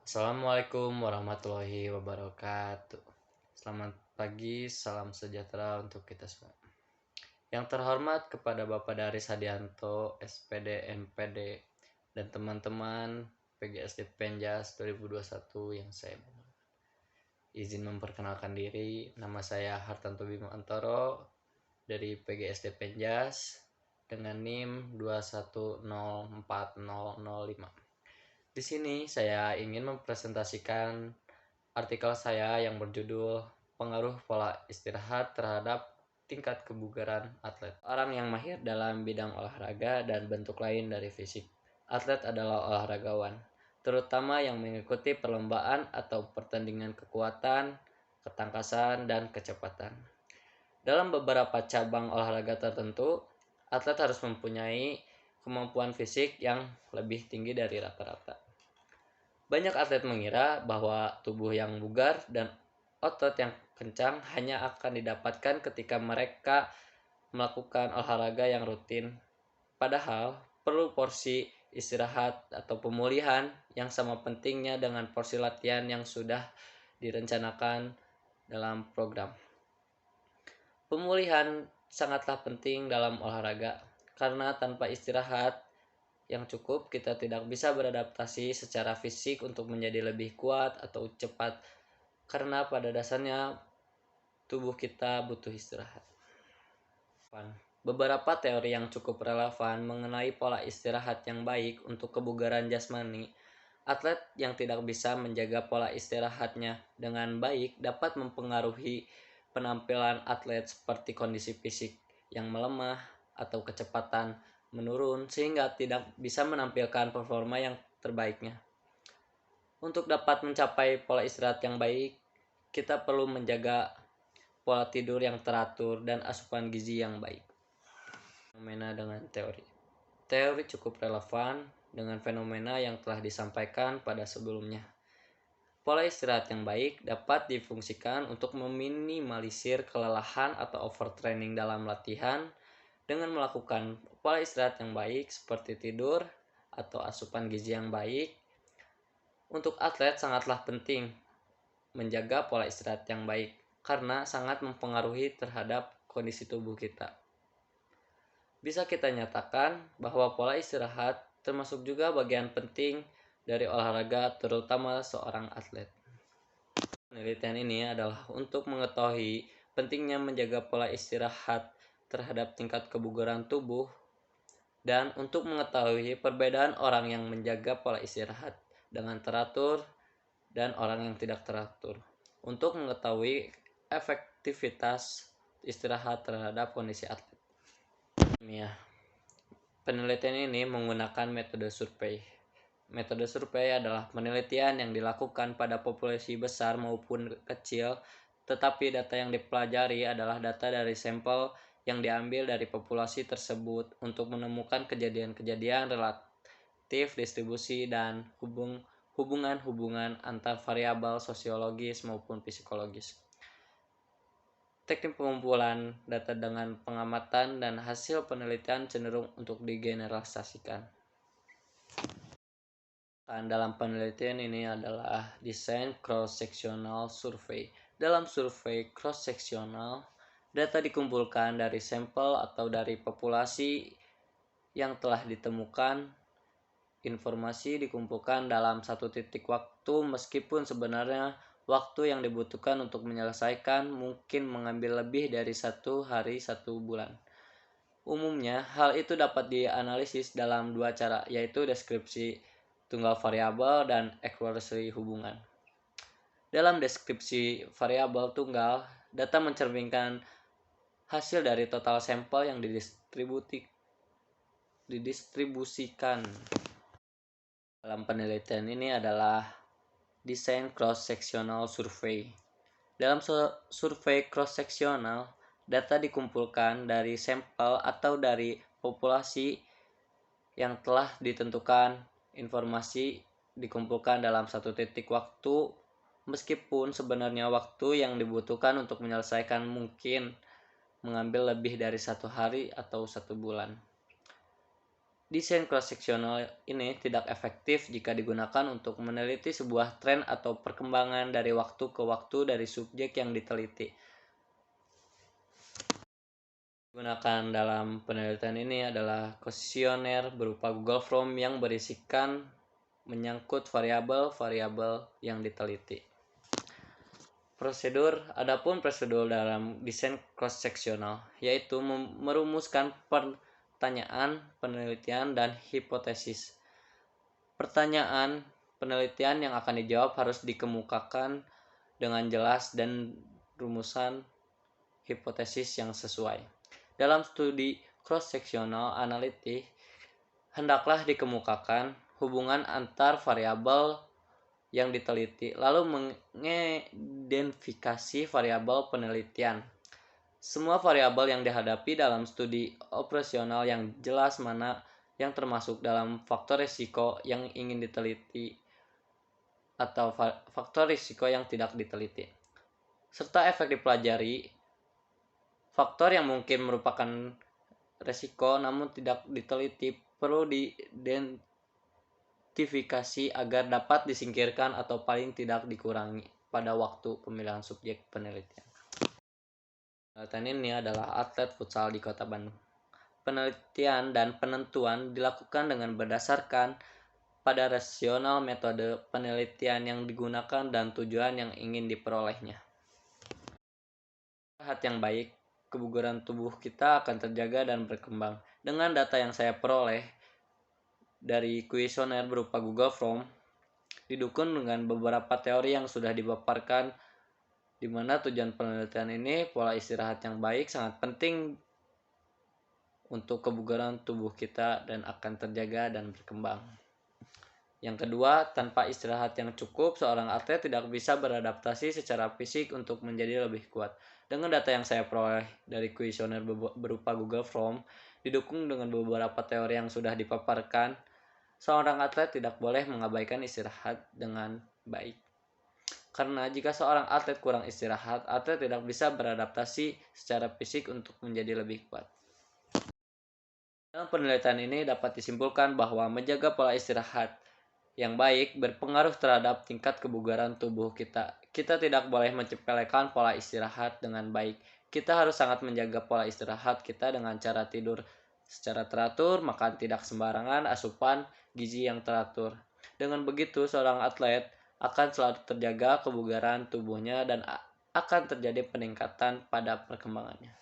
Assalamualaikum warahmatullahi wabarakatuh. Selamat pagi, salam sejahtera untuk kita semua. Yang terhormat kepada Bapak Daris Hadianto, SPD, MPD, dan teman-teman PGSD Penjas 2021 yang saya banggakan. Izin memperkenalkan diri, nama saya Hartanto Bima Antoro dari PGSD Penjas dengan NIM 2104005. Di sini saya ingin mempresentasikan artikel saya yang berjudul Pengaruh Pola Istirahat Terhadap Tingkat Kebugaran Atlet. Orang yang mahir dalam bidang olahraga dan bentuk lain dari fisik. Atlet adalah olahragawan, terutama yang mengikuti perlombaan atau pertandingan kekuatan, ketangkasan, dan kecepatan. Dalam beberapa cabang olahraga tertentu, atlet harus mempunyai kemampuan fisik yang lebih tinggi dari rata-rata. Banyak atlet mengira bahwa tubuh yang bugar dan otot yang kencang hanya akan didapatkan ketika mereka melakukan olahraga yang rutin. Padahal, perlu porsi istirahat atau pemulihan yang sama pentingnya dengan porsi latihan yang sudah direncanakan dalam program. Pemulihan sangatlah penting dalam olahraga, karena tanpa istirahat yang cukup, kita tidak bisa beradaptasi secara fisik untuk menjadi lebih kuat atau cepat, karena pada dasarnya tubuh kita butuh istirahat. Beberapa teori yang cukup relevan mengenai pola istirahat yang baik untuk kebugaran jasmani. Atlet yang tidak bisa menjaga pola istirahatnya dengan baik dapat mempengaruhi penampilan atlet seperti kondisi fisik yang melemah atau kecepatan menurun sehingga tidak bisa menampilkan performa yang terbaiknya. Untuk dapat mencapai pola istirahat yang baik, kita perlu menjaga pola tidur yang teratur dan asupan gizi yang baik. Fenomena dengan teori. Teori cukup relevan dengan fenomena yang telah disampaikan pada sebelumnya. Pola istirahat yang baik dapat difungsikan untuk meminimalisir kelelahan atau overtraining dalam latihan dengan melakukan pola istirahat yang baik seperti tidur atau asupan gizi yang baik. Untuk atlet sangatlah penting menjaga pola istirahat yang baik karena sangat mempengaruhi terhadap kondisi tubuh kita. Bisa kita nyatakan bahwa pola istirahat termasuk juga bagian penting dari olahraga, terutama seorang atlet. Penelitian ini adalah untuk mengetahui pentingnya menjaga pola istirahat terhadap tingkat kebugaran tubuh dan untuk mengetahui perbedaan orang yang menjaga pola istirahat dengan teratur dan orang yang tidak teratur untuk mengetahui efektivitas istirahat terhadap kondisi atlet. Penelitian ini menggunakan metode survei. Metode survei adalah penelitian yang dilakukan pada populasi besar maupun kecil, tetapi data yang dipelajari adalah data dari sampel yang diambil dari populasi tersebut untuk menemukan kejadian-kejadian relatif distribusi dan hubungan-hubungan antar variabel sosiologis maupun psikologis. Teknik pengumpulan data dengan pengamatan dan hasil penelitian cenderung untuk digeneralisasikan. Dalam penelitian ini adalah desain cross-sectional survey. Dalam survei cross-sectional, data dikumpulkan dari sampel atau dari populasi yang telah ditemukan. Informasi dikumpulkan dalam satu titik waktu, meskipun sebenarnya waktu yang dibutuhkan untuk menyelesaikan mungkin mengambil lebih dari 1 hari 1 bulan. Umumnya, hal itu dapat dianalisis dalam 2 cara, yaitu deskripsi tunggal variabel dan eksplorasi hubungan. Dalam deskripsi variabel tunggal, data mencerminkan hasil dari total sampel yang didistribusikan. Dalam penelitian ini adalah desain cross-sectional survey. Dalam survei cross-sectional, data dikumpulkan dari sampel atau dari populasi yang telah ditentukan. Informasi dikumpulkan dalam satu titik waktu, meskipun sebenarnya waktu yang dibutuhkan untuk menyelesaikan mungkin mengambil lebih dari 1 hari atau 1 bulan. Desain cross-sectional ini tidak efektif jika digunakan untuk meneliti sebuah tren atau perkembangan dari waktu ke waktu dari subjek yang diteliti. Digunakan dalam penelitian ini adalah kuesioner berupa Google Form yang berisikan menyangkut variabel-variabel yang diteliti. Adapun prosedur dalam desain cross-sectional, yaitu merumuskan pertanyaan, penelitian, dan hipotesis. Pertanyaan penelitian yang akan dijawab harus dikemukakan dengan jelas dan rumusan hipotesis yang sesuai. Dalam studi cross-sectional analitik, hendaklah dikemukakan hubungan antar variabel yang diteliti, lalu mengidentifikasi variabel penelitian. Semua variabel yang dihadapi dalam studi operasional yang jelas mana yang termasuk dalam faktor risiko yang ingin diteliti atau faktor risiko yang tidak diteliti, serta efek dipelajari. Faktor yang mungkin merupakan risiko namun tidak diteliti perlu diidentifikasi agar dapat disingkirkan atau paling tidak dikurangi pada waktu pemilihan subjek penelitian. Penelitian ini adalah atlet futsal di Kota Bandung. Penelitian dan penentuan dilakukan dengan berdasarkan pada rasional metode penelitian yang digunakan dan tujuan yang ingin diperolehnya. Istirahat yang baik, kebugaran tubuh kita akan terjaga dan berkembang. Dengan data yang saya peroleh dari kuesioner berupa Google Form, didukung dengan beberapa teori yang sudah dipaparkan, di mana tujuan penelitian ini, pola istirahat yang baik sangat penting untuk kebugaran tubuh kita dan akan terjaga dan berkembang. Yang kedua, tanpa istirahat yang cukup, seorang atlet tidak bisa beradaptasi secara fisik untuk menjadi lebih kuat. Dengan data yang saya peroleh dari kuesioner berupa Google Form, didukung dengan beberapa teori yang sudah dipaparkan, seorang atlet tidak boleh mengabaikan istirahat dengan baik. Karena jika seorang atlet kurang istirahat, atlet tidak bisa beradaptasi secara fisik untuk menjadi lebih kuat. Dalam penelitian ini dapat disimpulkan bahwa menjaga pola istirahat yang baik berpengaruh terhadap tingkat kebugaran tubuh kita. Kita tidak boleh menyepelekan pola istirahat dengan baik. Kita harus sangat menjaga pola istirahat kita dengan cara tidur secara teratur, makan tidak sembarangan, asupan gizi yang teratur. Dengan begitu, seorang atlet akan selalu terjaga kebugaran tubuhnya dan akan terjadi peningkatan pada perkembangannya.